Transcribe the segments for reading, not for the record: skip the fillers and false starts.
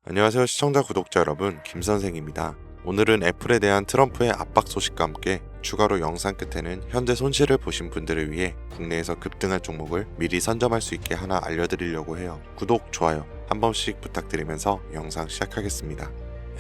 안녕하세요 시청자 구독자 여러분, 김선생입니다. 오늘은 애플에 대한 트럼프의 압박 소식과 함께 추가로 영상 끝에는 현재 손실을 보신 분들을 위해 국내에서 급등할 종목을 미리 선점할 수 있게 하나 알려드리려고 해요. 구독, 좋아요 한 번씩 부탁드리면서 영상 시작하겠습니다.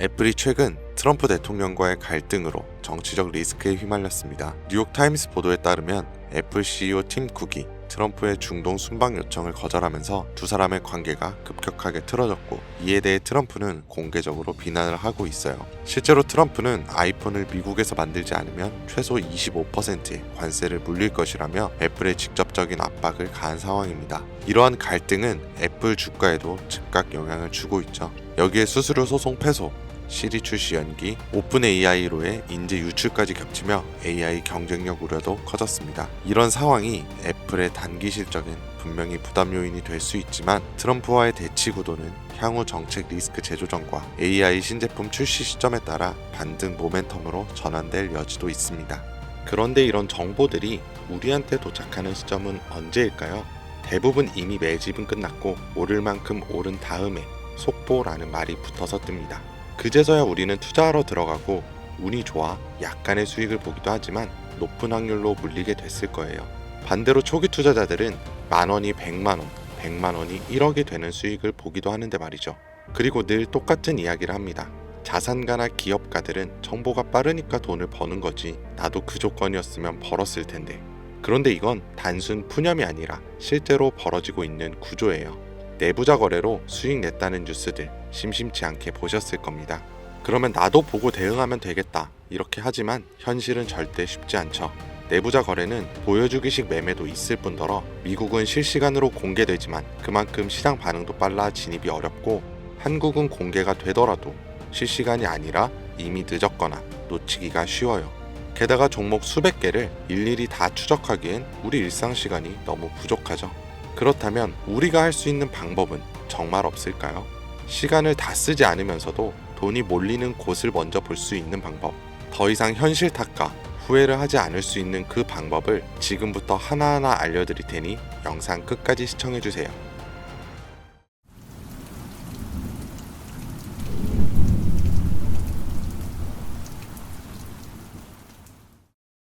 애플이 최근 트럼프 대통령과의 갈등으로 정치적 리스크에 휘말렸습니다. 뉴욕타임스 보도에 따르면 애플 CEO 팀 쿡이 트럼프의 중동 순방 요청을 거절하면서 두 사람의 관계가 급격하게 틀어졌고, 이에 대해 트럼프는 공개적으로 비난을 하고 있어요. 실제로 트럼프는 아이폰을 미국에서 만들지 않으면 최소 25%의 관세를 물릴 것이라며 애플에 직접적인 압박을 가한 상황입니다. 이러한 갈등은 애플 주가에도 즉각 영향을 주고 있죠. 여기에 수수료 소송 패소, 시리 출시 연기, 오픈 AI로의 인재 유출까지 겹치며 AI 경쟁력 우려도 커졌습니다. 이런 상황이 애플의 단기 실적엔 분명히 부담 요인이 될 수 있지만, 트럼프와의 대치 구도는 향후 정책 리스크 재조정과 AI 신제품 출시 시점에 따라 반등 모멘텀으로 전환될 여지도 있습니다. 그런데 이런 정보들이 우리한테 도착하는 시점은 언제일까요? 대부분 이미 매집은 끝났고 오를 만큼 오른 다음에 속보라는 말이 붙어서 뜹니다. 그제서야 우리는 투자하러 들어가고 운이 좋아 약간의 수익을 보기도 하지만 높은 확률로 물리게 됐을 거예요. 반대로 초기 투자자들은 만원이 100만원, 100만원이 1억이 되는 수익을 보기도 하는데 말이죠. 그리고 늘 똑같은 이야기를 합니다. 자산가나 기업가들은 정보가 빠르니까 돈을 버는 거지, 나도 그 조건이었으면 벌었을 텐데. 그런데 이건 단순 푸념이 아니라 실제로 벌어지고 있는 구조예요. 내부자 거래로 수익 냈다는 뉴스들 심심치 않게 보셨을 겁니다. 그러면 나도 보고 대응하면 되겠다 이렇게 하지만 현실은 절대 쉽지 않죠. 내부자 거래는 보여주기식 매매도 있을 뿐더러 미국은 실시간으로 공개되지만 그만큼 시장 반응도 빨라 진입이 어렵고, 한국은 공개가 되더라도 실시간이 아니라 이미 늦었거나 놓치기가 쉬워요. 게다가 종목 수백 개를 일일이 다 추적하기엔 우리 일상 시간이 너무 부족하죠. 그렇다면 우리가 할 수 있는 방법은 정말 없을까요? 시간을 다 쓰지 않으면서도 돈이 몰리는 곳을 먼저 볼 수 있는 방법, 더 이상 현실 탓과 후회를 하지 않을 수 있는 그 방법을 지금부터 하나하나 알려드릴 테니 영상 끝까지 시청해주세요.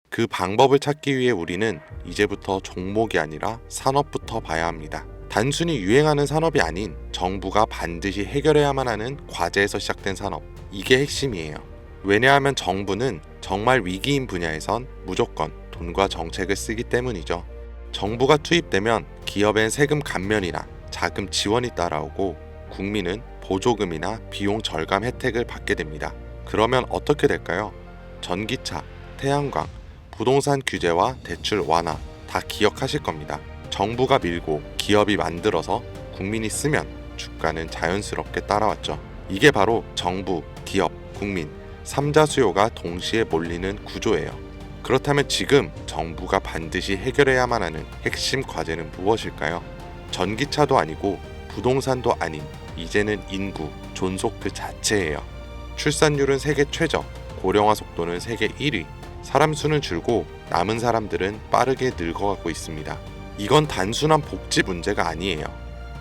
그 방법을 찾기 위해 우리는 이제부터 종목이 아니라 산업부터 봐야 합니다. 단순히 유행하는 산업이 아닌 정부가 반드시 해결해야만 하는 과제에서 시작된 산업, 이게 핵심이에요. 왜냐하면 정부는 정말 위기인 분야에선 무조건 돈과 정책을 쓰기 때문이죠. 정부가 투입되면 기업엔 세금 감면이나 자금 지원이 따라오고 국민은 보조금이나 비용 절감 혜택을 받게 됩니다. 그러면 어떻게 될까요? 전기차, 태양광, 부동산 규제와 대출 완화 다 기억하실 겁니다. 정부가 밀고 기업이 만들어서 국민이 쓰면 주가는 자연스럽게 따라왔죠. 이게 바로 정부, 기업, 국민 3자 수요가 동시에 몰리는 구조예요. 그렇다면 지금 정부가 반드시 해결해야만 하는 핵심 과제는 무엇일까요? 전기차도 아니고 부동산도 아닌 이제는 인구, 존속 그 자체예요. 출산율은 세계 최저, 고령화 속도는 세계 1위, 사람 수는 줄고 남은 사람들은 빠르게 늙어가고 있습니다. 이건 단순한 복지 문제가 아니에요.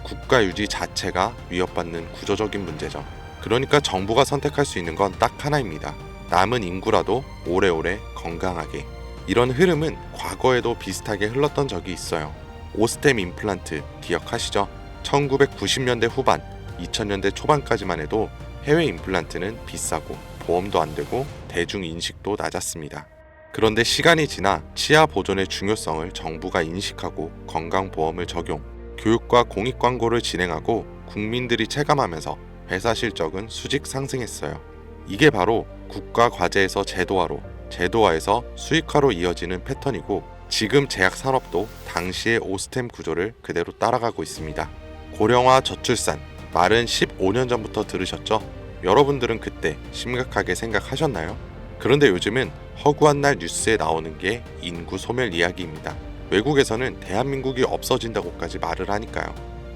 국가 유지 자체가 위협받는 구조적인 문제죠. 그러니까 정부가 선택할 수 있는 건 딱 하나입니다. 남은 인구라도 오래오래 건강하게. 이런 흐름은 과거에도 비슷하게 흘렀던 적이 있어요. 오스템 임플란트 기억하시죠? 1990년대 후반, 2000년대 초반까지만 해도 해외 임플란트는 비싸고 보험도 안 되고 대중 인식도 낮았습니다. 그런데 시간이 지나 치아 보존의 중요성을 정부가 인식하고 건강보험을 적용, 교육과 공익 광고를 진행하고 국민들이 체감하면서 회사 실적은 수직 상승했어요. 이게 바로 국가 과제에서 제도화로, 제도화에서 수익화로 이어지는 패턴이고, 지금 제약 산업도 당시의 오스템 구조를 그대로 따라가고 있습니다. 고령화 저출산, 말은 15년 전부터 들으셨죠? 여러분들은 그때 심각하게 생각하셨나요? 그런데 요즘은 허구한 날 뉴스에 나오는 게 인구 소멸 이야기입니다. 외국에서는 대한민국이 없어진다고까지 말을 하니까요.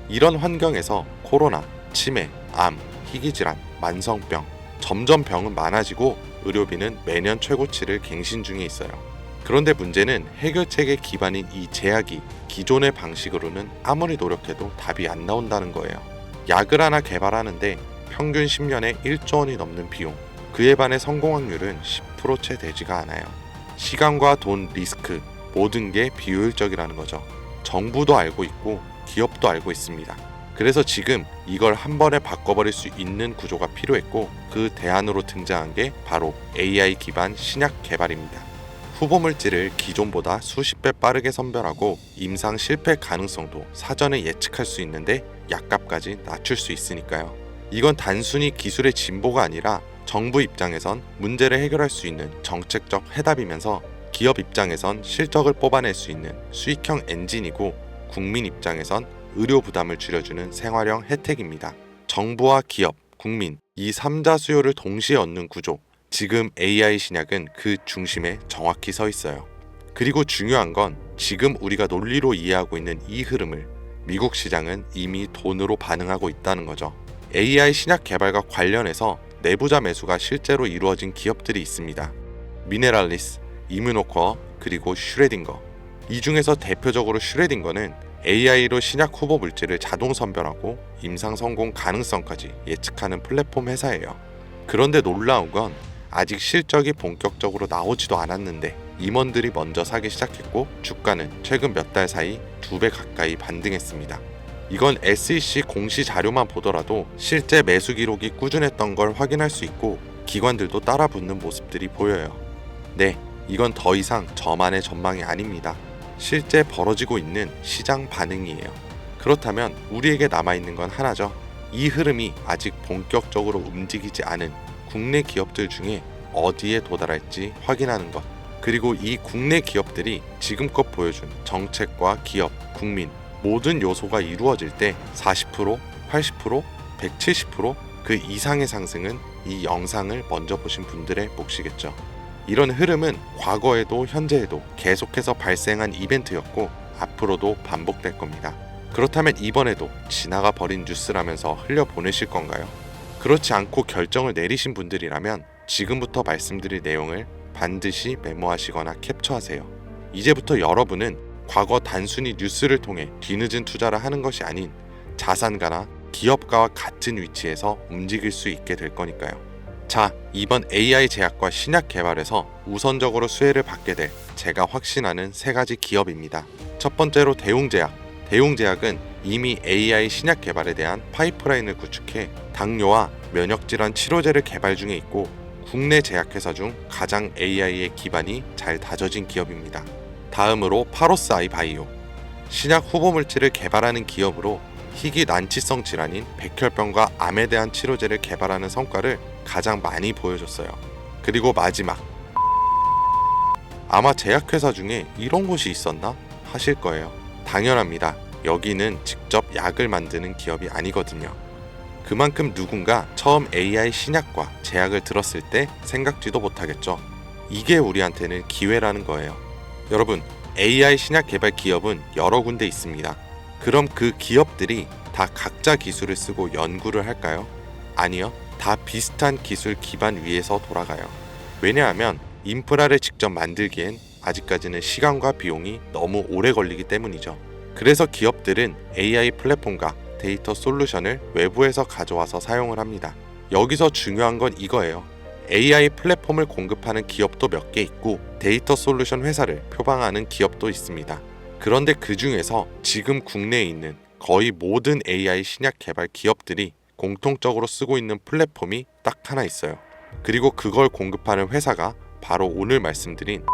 이런 환경에서 코로나, 치매, 암, 희귀질환, 만성병, 점점 병은 많아지고 의료비는 매년 최고치를 갱신 중에 있어요. 그런데 문제는 해결책의 기반인 이 제약이 기존의 방식으로는 아무리 노력해도 답이 안 나온다는 거예요. 약을 하나 개발하는데 평균 10년에 1조 원이 넘는 비용, 그에 반해 성공 확률은 10% 채 되지가 않아요. 시간과 돈, 리스크 모든 게 비효율적이라는 거죠. 정부도 알고 있고 기업도 알고 있습니다. 그래서 지금 이걸 한 번에 바꿔버릴 수 있는 구조가 필요했고 그 대안으로 등장한 게 바로 AI 기반 신약 개발입니다. 후보 물질을 기존보다 수십 배 빠르게 선별하고 임상 실패 가능성도 사전에 예측할 수 있는데 약값까지 낮출 수 있으니까요. 이건 단순히 기술의 진보가 아니라 정부 입장에선 문제를 해결할 수 있는 정책적 해답이면서 기업 입장에선 실적을 뽑아낼 수 있는 수익형 엔진이고 국민 입장에선 의료 부담을 줄여주는 생활형 혜택입니다. 정부와 기업, 국민 이 3자 수요를 동시에 얻는 구조, 지금 AI 신약은 그 중심에 정확히 서 있어요. 그리고 중요한 건 지금 우리가 논리로 이해하고 있는 이 흐름을 미국 시장은 이미 돈으로 반응하고 있다는 거죠. AI 신약 개발과 관련해서 내부자 매수가 실제로 이루어진 기업들이 있습니다. 미네랄리스, 이뮤노코어, 그리고 슈레딩거. 이 중에서 대표적으로 슈레딩거는 AI로 신약 후보 물질을 자동 선별하고 임상 성공 가능성까지 예측하는 플랫폼 회사예요. 그런데 놀라운 건 아직 실적이 본격적으로 나오지도 않았는데 임원들이 먼저 사기 시작했고 주가는 최근 몇 달 사이 2배 가까이 반등했습니다. 이건 SEC 공시 자료만 보더라도 실제 매수 기록이 꾸준했던 걸 확인할 수 있고 기관들도 따라 붙는 모습들이 보여요. 네, 이건 더 이상 저만의 전망이 아닙니다. 실제 벌어지고 있는 시장 반응이에요. 그렇다면 우리에게 남아있는 건 하나죠. 이 흐름이 아직 본격적으로 움직이지 않은 국내 기업들 중에 어디에 도달할지 확인하는 것. 그리고 이 국내 기업들이 지금껏 보여준 정책과 기업, 국민 모든 요소가 이루어질 때 40%, 80%, 170% 그 이상의 상승은 이 영상을 먼저 보신 분들의 몫이겠죠. 이런 흐름은 과거에도 현재에도 계속해서 발생한 이벤트였고 앞으로도 반복될 겁니다. 그렇다면 이번에도 지나가 버린 뉴스라면서 흘려보내실 건가요? 그렇지 않고 결정을 내리신 분들이라면 지금부터 말씀드릴 내용을 반드시 메모하시거나 캡처하세요. 이제부터 여러분은 과거 단순히 뉴스를 통해 뒤늦은 투자를 하는 것이 아닌 자산가나 기업가와 같은 위치에서 움직일 수 있게 될 거니까요. 자, 이번 AI 제약과 신약 개발에서 우선적으로 수혜를 받게 될 제가 확신하는 3가지 기업입니다. 첫 번째로 대웅제약. 대웅제약은 이미 AI 신약 개발에 대한 파이프라인을 구축해 당뇨와 면역질환 치료제를 개발 중에 있고 국내 제약회사 중 가장 AI의 기반이 잘 다져진 기업입니다. 다음으로 파로스 아이바이오. 신약 후보 물질을 개발하는 기업으로 희귀 난치성 질환인 백혈병과 암에 대한 치료제를 개발하는 성과를 가장 많이 보여줬어요. 그리고 마지막, 아마 제약회사 중에 이런 곳이 있었나 하실 거예요. 당연합니다. 여기는 직접 약을 만드는 기업이 아니거든요. 그만큼 누군가 처음 AI 신약과 제약을 들었을 때 생각지도 못하겠죠. 이게 우리한테는 기회라는 거예요. 여러분, AI 신약 개발 기업은 여러 군데 있습니다. 그럼 그 기업들이 다 각자 기술을 쓰고 연구를 할까요? 아니요. 다 비슷한 기술 기반 위에서 돌아가요. 왜냐하면 인프라를 직접 만들기엔 아직까지는 시간과 비용이 너무 오래 걸리기 때문이죠. 그래서 기업들은 AI 플랫폼과 데이터 솔루션을 외부에서 가져와서 사용을 합니다. 여기서 중요한 건 이거예요. AI 플랫폼을 공급하는 기업도 몇 개 있고 데이터 솔루션 회사를 표방하는 기업도 있습니다. 그런데 그 중에서 지금 국내에 있는 거의 모든 AI 신약 개발 기업들이 공통적으로 쓰고 있는 플랫폼이 딱 하나 있어요. 그리고 그걸 공급하는 회사가 바로 오늘 말씀드린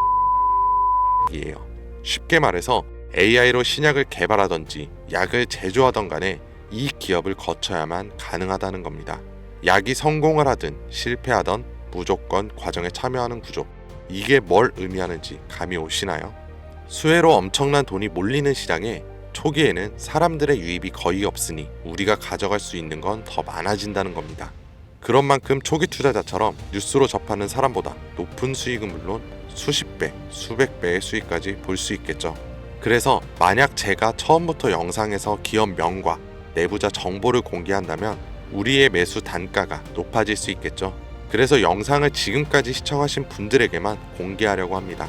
이에요. 쉽게 말해서 AI로 신약을 개발하던지 약을 제조하던 간에 이 기업을 거쳐야만 가능하다는 겁니다. 약이 성공을 하든 실패하던 무조건 과정에 참여하는 구조. 이게 뭘 의미하는지 감이 오시나요? 수혜로 엄청난 돈이 몰리는 시장에 초기에는 사람들의 유입이 거의 없으니 우리가 가져갈 수 있는 건 더 많아진다는 겁니다. 그런 만큼 초기 투자자처럼 뉴스로 접하는 사람보다 높은 수익은 물론 수십 배, 수백 배의 수익까지 볼 수 있겠죠. 그래서 만약 제가 처음부터 영상에서 기업 명과 내부자 정보를 공개한다면 우리의 매수 단가가 높아질 수 있겠죠. 그래서 영상을 지금까지 시청하신 분들에게만 공개하려고 합니다.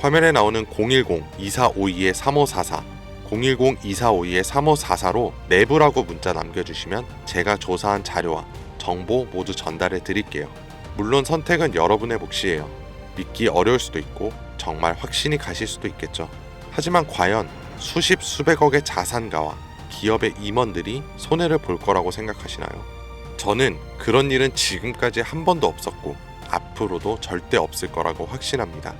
화면에 나오는 010-2452-3544 010-2452-3544로 내부라고 문자 남겨주시면 제가 조사한 자료와 정보 모두 전달해 드릴게요. 물론 선택은 여러분의 몫이에요. 믿기 어려울 수도 있고 정말 확신이 가실 수도 있겠죠. 하지만 과연 수십 수백억의 자산가와 기업의 임원들이 손해를 볼 거라고 생각하시나요? 저는 그런 일은 지금까지 한 번도 없었고 앞으로도 절대 없을 거라고 확신합니다.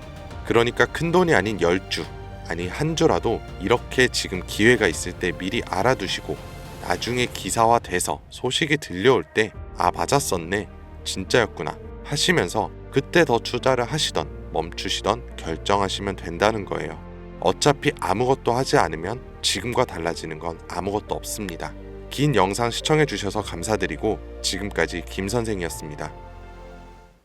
그러니까 큰돈이 아닌 10주, 아니 한 주라도 이렇게 지금 기회가 있을 때 미리 알아두시고 나중에 기사화돼서 소식이 들려올 때 아 맞았었네, 진짜였구나 하시면서 그때 더 투자를 하시던 멈추시던 결정하시면 된다는 거예요. 어차피 아무것도 하지 않으면 지금과 달라지는 건 아무것도 없습니다. 긴 영상 시청해주셔서 감사드리고 지금까지 김 선생이었습니다.